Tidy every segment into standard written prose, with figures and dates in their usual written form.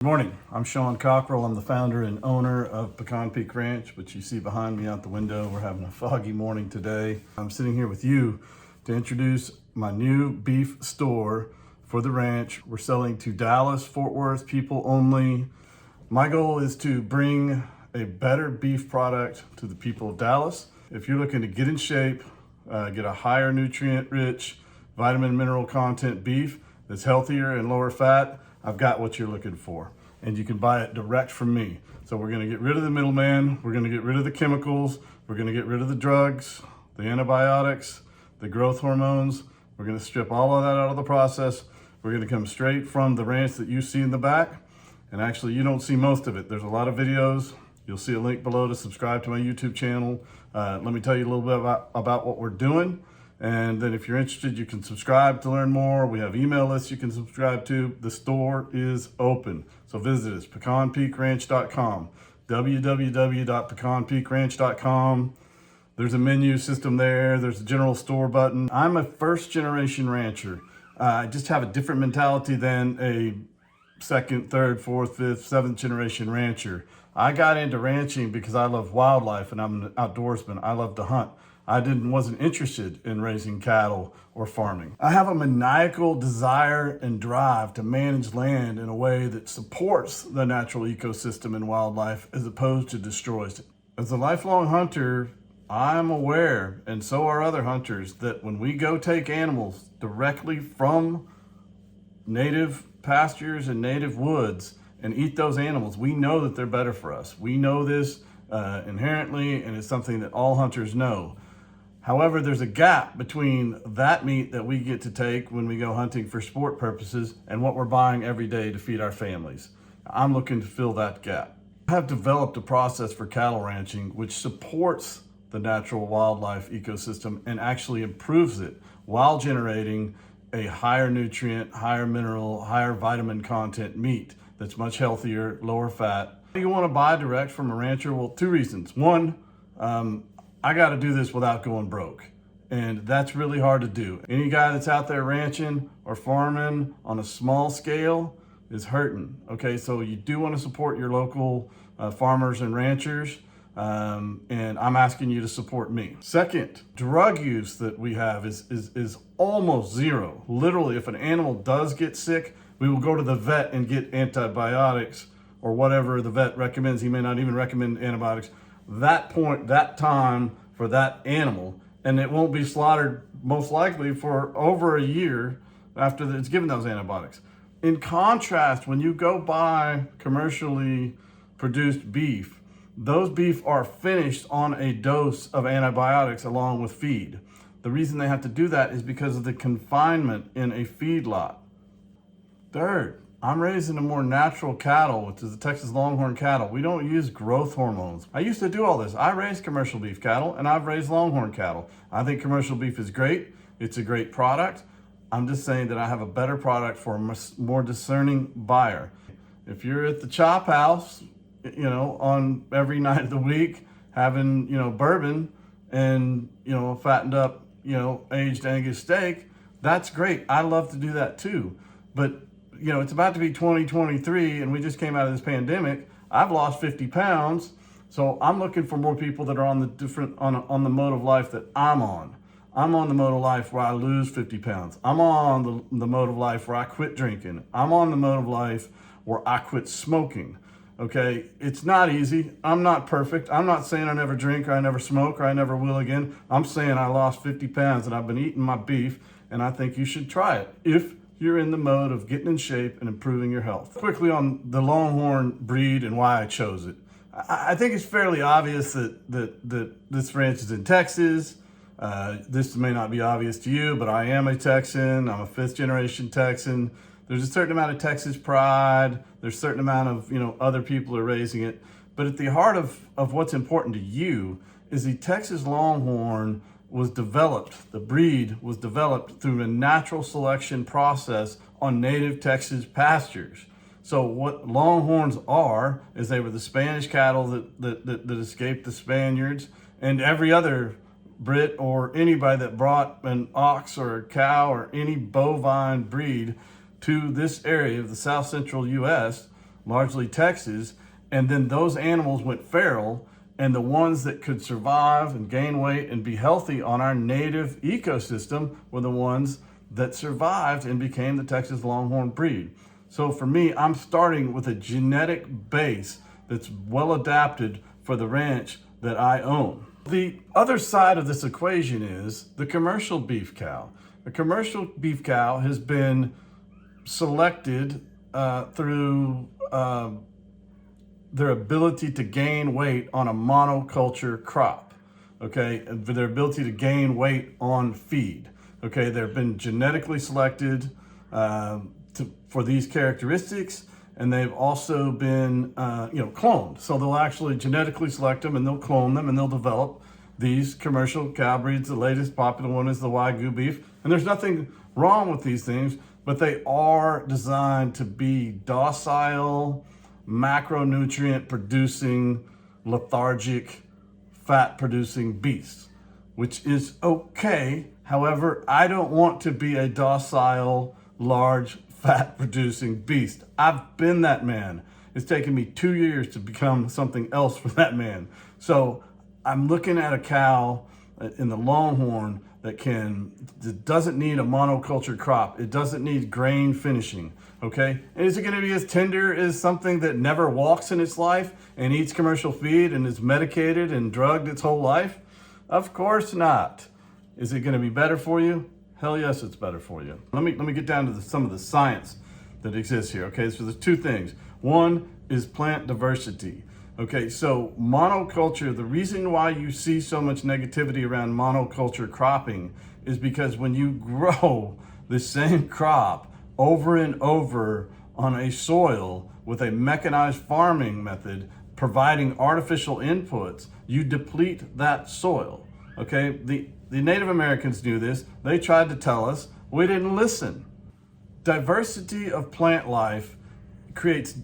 Good morning. I'm Sean Cockrell. I'm the founder and owner of Pecan Ranch, which you see behind me out the window. We're having a foggy morning today. I'm sitting here with you to introduce my new beef store for the ranch. We're selling to Dallas, Fort Worth people only. My goal is to bring a better beef product to the people of Dallas. If you're looking to get in shape, get a higher nutrient-rich, vitamin mineral content beef that's healthier and lower fat, I've got what you're looking for. And you can buy it direct from me. So we're gonna get rid of the middleman, we're gonna get rid of the chemicals, we're gonna get rid of the drugs, the antibiotics, the growth hormones. We're gonna strip all of that out of the process. We're gonna come straight from the ranch that you see in the back. And actually, you don't see most of it. There's a lot of videos. You'll see a link below to subscribe to my YouTube channel. Let me tell you a little bit about what we're doing. And then if you're interested, you can subscribe to learn more. We have email lists you can subscribe to. The store is open. So visit us, pecanpeakranch.com, www.pecanpeakranch.com. There's a menu system there. There's a general store button. I'm a first generation rancher. I just have a different mentality than a second, third, fourth, fifth, seventh generation rancher. I got into ranching because I love wildlife and I'm an outdoorsman. I love to hunt. I wasn't interested in raising cattle or farming. I have a maniacal desire and drive to manage land in a way that supports the natural ecosystem and wildlife as opposed to destroys it. As a lifelong hunter, I'm aware, and so are other hunters, that when we go take animals directly from native pastures and native woods and eat those animals, we know that they're better for us. We know this inherently, and it's something that all hunters know. However, there's a gap between that meat that we get to take when we go hunting for sport purposes and what we're buying every day to feed our families. I'm looking to fill that gap. I have developed a process for cattle ranching which supports the natural wildlife ecosystem and actually improves it while generating a higher nutrient, higher mineral, higher vitamin content meat that's much healthier, lower fat. You want to buy direct from a rancher? Well, two reasons. One, I got to do this without going broke. And that's really hard to do. Any guy that's out there ranching or farming on a small scale is hurting. Okay, so you do want to support your local farmers and ranchers. And I'm asking you to support me. Second, drug use that we have is almost zero. Literally, if an animal does get sick, we will go to the vet and get antibiotics or whatever the vet recommends. He may not even recommend antibiotics. That time for that animal, and it won't be slaughtered most likely for over a year after it's given those antibiotics. In contrast, when you go buy commercially produced beef, those beef are finished on a dose of antibiotics along with feed. The reason they have to do that is because of the confinement in a feedlot. Third, I'm raising a more natural cattle, which is the Texas Longhorn cattle. We don't use growth hormones. I used to do all this. I raised commercial beef cattle and I've raised Longhorn cattle. I think commercial beef is great. It's a great product. I'm just saying that I have a better product for a more discerning buyer. If you're at the chop house, on every night of the week, having, bourbon and, fattened up, aged Angus steak, that's great. I love to do that too. But it's about to be 2023 and we just came out of this pandemic. I've lost 50 pounds. So I'm looking for more people that are on the mode of life that I'm on. I'm on the mode of life where I lose 50 pounds. I'm on the mode of life where I quit drinking. I'm on the mode of life where I quit smoking. Okay, it's not easy. I'm not perfect. I'm not saying I never drink or I never smoke or I never will again. I'm saying I lost 50 pounds and I've been eating my beef, and I think you should try it if you're in the mode of getting in shape and improving your health. Quickly on the Longhorn breed and why I chose it. I think it's fairly obvious that this ranch is in Texas. This may not be obvious to you, but I am a Texan. I'm a fifth generation Texan. There's a certain amount of Texas pride. There's a certain amount of, other people are raising it. But at the heart of what's important to you is the Texas Longhorn the breed was developed through a natural selection process on native Texas pastures. So what Longhorns are is they were the Spanish cattle that escaped the Spaniards, and every other Brit or anybody that brought an ox or a cow or any bovine breed to this area of the south central U.S. largely Texas, and then those animals went feral, and the ones that could survive and gain weight and be healthy on our native ecosystem were the ones that survived and became the Texas Longhorn breed. So for me, I'm starting with a genetic base that's well adapted for the ranch that I own. The other side of this equation is the commercial beef cow. The commercial beef cow has been selected through their ability to gain weight on a monoculture crop, okay? And for their ability to gain weight on feed, okay? They've been genetically selected for these characteristics, and they've also been, cloned. So they'll actually genetically select them, and they'll clone them, and they'll develop these commercial cow breeds. The latest popular one is the Wagyu beef, and there's nothing wrong with these things, but they are designed to be docile, macronutrient producing, lethargic, fat producing beasts, which is okay. However, I don't want to be a docile, large, fat producing beast. I've been that man. It's taken me 2 years to become something else for that man. So I'm looking at a cow in the Longhorn that doesn't need a monoculture crop. It doesn't need grain finishing, okay? And is it gonna be as tender as something that never walks in its life and eats commercial feed and is medicated and drugged its whole life? Of course not. Is it gonna be better for you? Hell yes, it's better for you. Let me get down to some of the science that exists here, okay? So there's two things. One is plant diversity. Okay, so monoculture, the reason why you see so much negativity around monoculture cropping is because when you grow the same crop over and over on a soil with a mechanized farming method, providing artificial inputs, you deplete that soil. Okay, the Native Americans knew this. They tried to tell us, we didn't listen. Diversity of plant life creates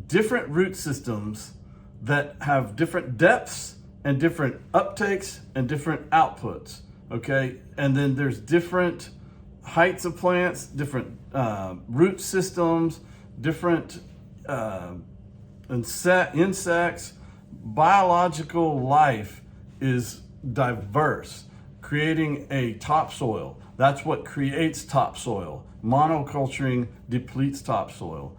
different root systems that have different depths and different uptakes and different outputs, okay? And then there's different heights of plants, different root systems, different insects. Biological life is diverse, creating a topsoil. That's what creates topsoil. Monoculturing depletes topsoil.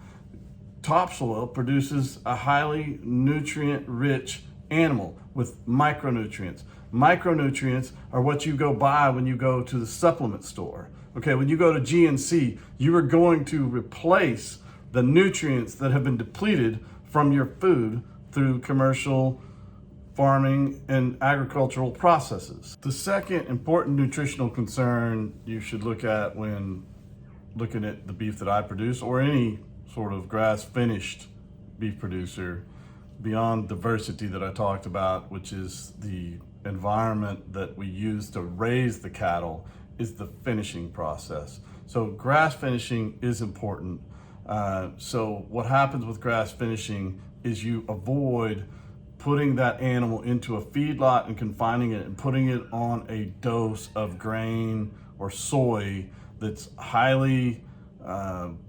Topsoil produces a highly nutrient-rich animal with micronutrients. Micronutrients are what you go buy when you go to the supplement store. Okay, when you go to GNC, you are going to replace the nutrients that have been depleted from your food through commercial farming and agricultural processes. The second important nutritional concern you should look at when looking at the beef that I produce, or any sort of grass-finished beef producer, beyond diversity that I talked about, which is the environment that we use to raise the cattle, is the finishing process. So grass finishing is important. So what happens with grass finishing is you avoid putting that animal into a feedlot and confining it and putting it on a dose of grain or soy that's highly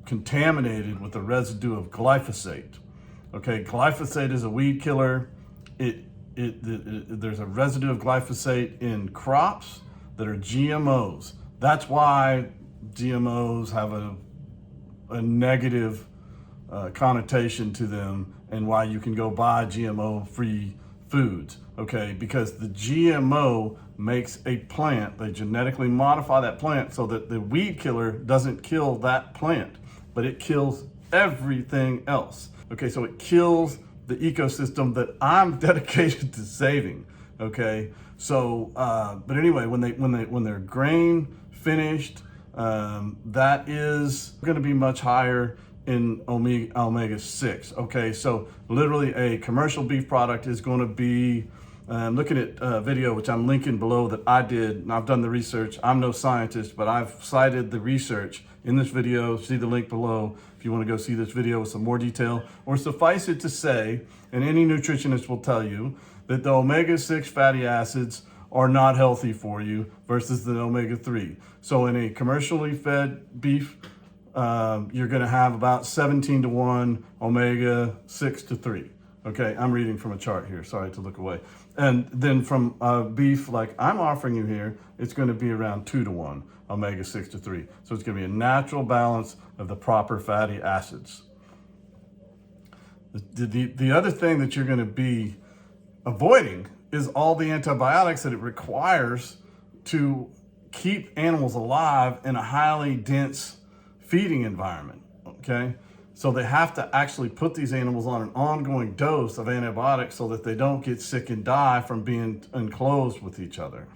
contaminated with the residue of glyphosate. Okay, glyphosate is a weed killer. There's a residue of glyphosate in crops that are GMOs. That's why GMOs have a negative connotation to them, and why you can go buy GMO-free foods, okay? Because the GMO makes a plant, they genetically modify that plant so that the weed killer doesn't kill that plant, but it kills everything else. Okay, so it kills the ecosystem that I'm dedicated to saving, okay? So, but anyway, when they're grain finished, that is gonna be much higher in omega-6, okay? So literally a commercial beef product is gonna be, looking at a video, which I'm linking below, that I did, and I've done the research. I'm no scientist, but I've cited the research in this video. See the link below if you wanna go see this video with some more detail. Or suffice it to say, and any nutritionist will tell you, that the omega-6 fatty acids are not healthy for you versus the omega-3. So in a commercially fed beef you're going to have about 17 to 1 omega 6 to 3. Okay, I'm reading from a chart here. Sorry to look away. And then from beef like I'm offering you here, it's going to be around 2 to 1 omega 6 to 3. So it's going to be a natural balance of the proper fatty acids. The other thing that you're going to be avoiding is all the antibiotics that it requires to keep animals alive in a highly dense feeding environment, okay? So they have to actually put these animals on an ongoing dose of antibiotics so that they don't get sick and die from being enclosed with each other.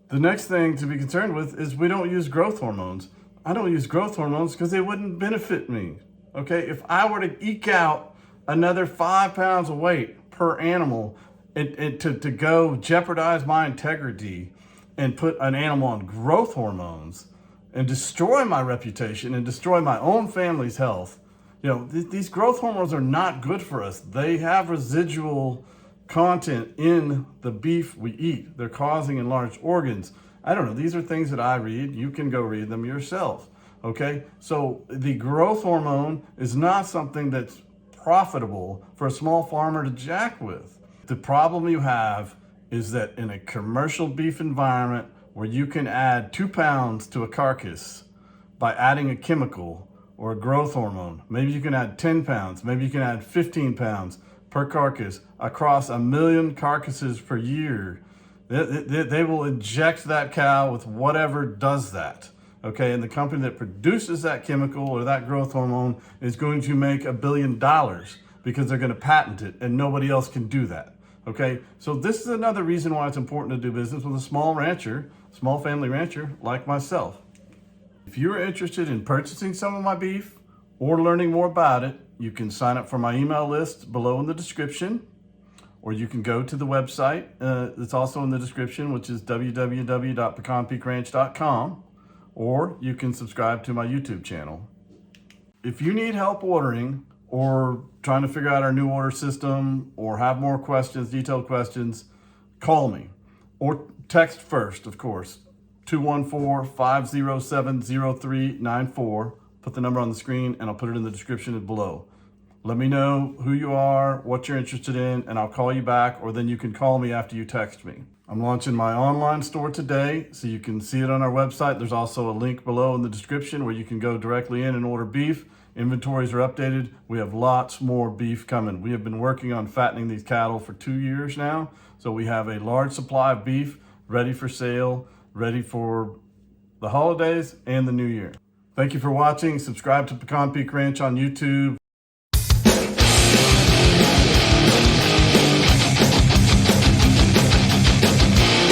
The next thing to be concerned with is we don't use growth hormones. I don't use growth hormones because they wouldn't benefit me, okay? If I were to eke out another 5 pounds of weight per animal to go jeopardize my integrity and put an animal on growth hormones and destroy my reputation and destroy my own family's health, you know, these growth hormones are not good for us. They have residual content in the beef we eat. They're causing enlarged organs. I don't know. These are things that I read. You can go read them yourself. Okay. So the growth hormone is not something that's profitable for a small farmer to jack with. The problem you have is that in a commercial beef environment where you can add 2 pounds to a carcass by adding a chemical or a growth hormone, maybe you can add 10 pounds, maybe you can add 15 pounds per carcass across 1 million carcasses per year. They will inject that cow with whatever does that. Okay, and the company that produces that chemical or that growth hormone is going to make $1 billion because they're going to patent it and nobody else can do that. Okay, so this is another reason why it's important to do business with a small rancher, small family rancher like myself. If you're interested in purchasing some of my beef or learning more about it, you can sign up for my email list below in the description, or you can go to the website that's also in the description, which is www.pecanpeakranch.com, or you can subscribe to my YouTube channel. If you need help ordering or trying to figure out our new order system or have more questions, detailed questions, call me or text first, of course, 214-507-0394. Put the number on the screen and I'll put it in the description below. Let me know who you are, what you're interested in, and I'll call you back, or then you can call me after you text me. I'm launching my online store today, so you can see it on our website. There's also a link below in the description where you can go directly in and order beef. Inventories are updated. We have lots more beef coming. We have been working on fattening these cattle for 2 years now, so we have a large supply of beef ready for sale, ready for the holidays and the new year. Thank you for watching. Subscribe to Pecan Peak Ranch on YouTube.